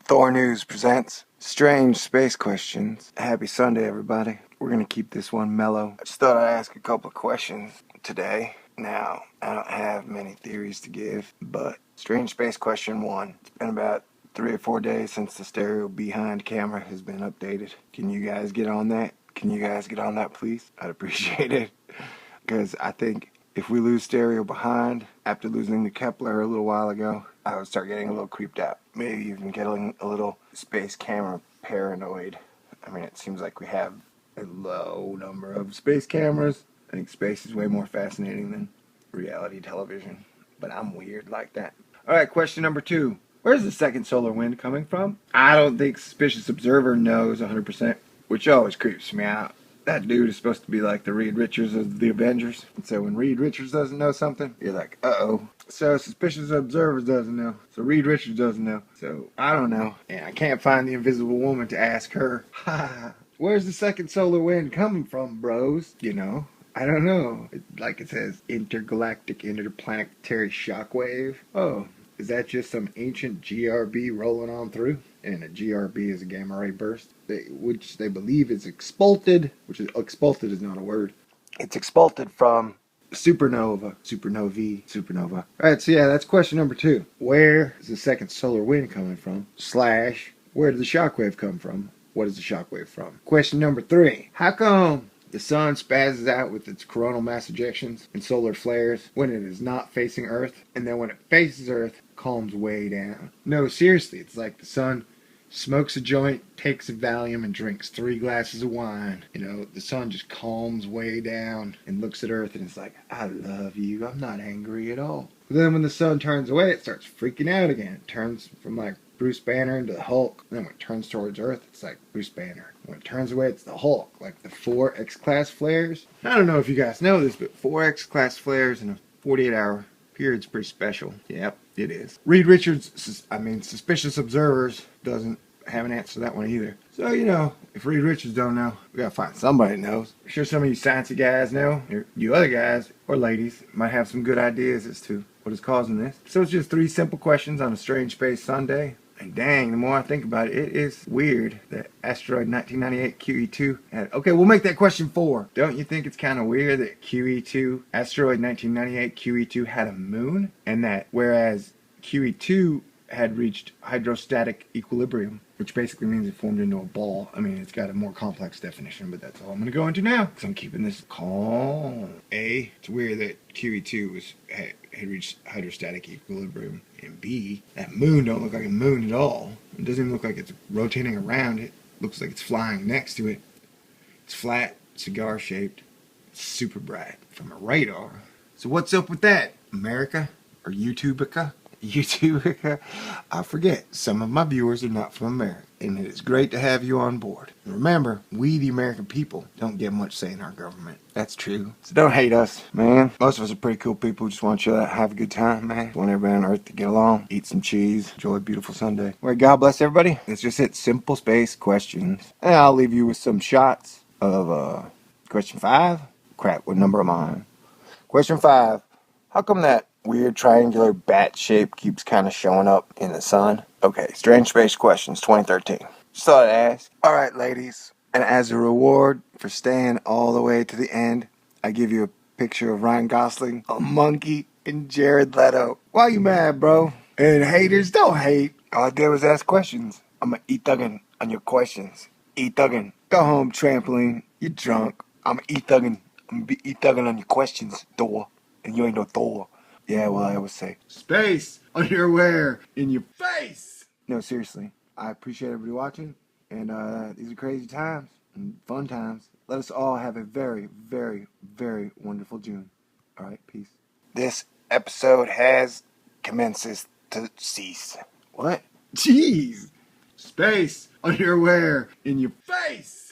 Thor News presents Strange Space Questions. Happy Sunday, everybody. We're going to keep this one mellow. I just thought I'd ask a couple of questions today. Now, I don't have many theories to give, but Strange Space Question 1. It's been about 3 or 4 days since the stereo behind camera has been updated. Can you guys get on that? Can you guys get on that, please? I'd appreciate it. Because I think if we lose stereo behind, after losing the Kepler a little while ago, I would start getting a little creeped out. Maybe even getting a little space camera paranoid. I mean, it seems like we have a low number of space cameras. I think space is way more fascinating than reality television. But I'm weird like that. Alright, question number 2. Where's the second solar wind coming from? I don't think Suspicious Observer knows 100%, which always creeps me out. That dude is supposed to be like the Reed Richards of the Avengers. And so when Reed Richards doesn't know something, you're like, uh-oh. So Suspicious Observers doesn't know. So Reed Richards doesn't know. So I don't know. And I can't find the Invisible Woman to ask her. Where's the second solar wind coming from, bros? You know? I don't know. Like it says, intergalactic interplanetary shockwave. Oh, is that just some ancient GRB rolling on through? And a GRB is a gamma ray burst, which they believe is expulted, expulted is not a word. It's expulted from supernova, supernova. Alright, so yeah, that's question number 2. Where is the second solar wind coming from? / where did the shockwave come from? What is the shockwave from? Question number 3. How come the sun spazzes out with its coronal mass ejections and solar flares when it is not facing Earth, and then when it faces Earth, calms way down? No, seriously, it's like the sun smokes a joint, takes a Valium, and drinks 3 glasses of wine. You know, the sun just calms way down and looks at Earth and it's like, I love you, I'm not angry at all. But then when the sun turns away, it starts freaking out again. It turns from like Bruce Banner into the Hulk. And then when it turns towards Earth, it's like Bruce Banner. When it turns away, it's the Hulk. Like the 4 X-class flares. I don't know if you guys know this, but 4 X-class flares in a 48-hour period's pretty special. Yep, it is. Reed Richards, Suspicious Observers doesn't have an answer to that one either. So, you know, if Reed Richards don't know, we gotta find somebody that knows. I'm sure some of you sciencey guys know, or you other guys, or ladies, might have some good ideas as to what is causing this. So it's just 3 simple questions on a Strange Space Sunday. And dang, the more I think about it, it is weird that Asteroid 1998 QE2 had... Okay, we'll make that question 4. Don't you think it's kind of weird that QE2, Asteroid 1998 QE2 had a moon? And that whereas QE2 had reached hydrostatic equilibrium, which basically means it formed into a ball. I mean, it's got a more complex definition, but that's all I'm going to go into now, because I'm keeping this calm. A, it's weird that QE2 had reached hydrostatic equilibrium. And B, that moon don't look like a moon at all. It doesn't even look like it's rotating around it. It looks like it's flying next to it. It's flat, cigar-shaped, super bright from a radar. So what's up with that, America? Or YouTubica? YouTubica? I forget, some of my viewers are not from America, and it is great to have you on board. And remember, we the American people don't get much say in our government. That's true. So don't hate us, man. Most of us are pretty cool people who just want you to have a good time, man. Want everybody on Earth to get along, eat some cheese, enjoy a beautiful Sunday. Alright, God bless everybody. Let's just hit simple space questions. And I'll leave you with some shots of question 5. Crap, what number am I on? Question 5. How come that weird triangular bat shape keeps kind of showing up in the sun? Okay, Strange Space Questions 2013. Just thought I'd ask. Alright, ladies. And as a reward for staying all the way to the end, I give you a picture of Ryan Gosling, a monkey, and Jared Leto. Why you mad, bro? And haters, don't hate. All I did was ask questions. I'ma E-thuggin' on your questions. E-thuggin'. Go home, trampoline. You're drunk. I'ma E-thuggin'. I'm be E-thuggin' on your questions, Thor. And you ain't no Thor. Yeah, well, I always say, space underwear in your face. No, seriously. I appreciate everybody watching. And these are crazy times and fun times. Let us all have a very, very, very wonderful June. All right, peace. This episode commences to cease. What? Jeez. Space underwear in your face.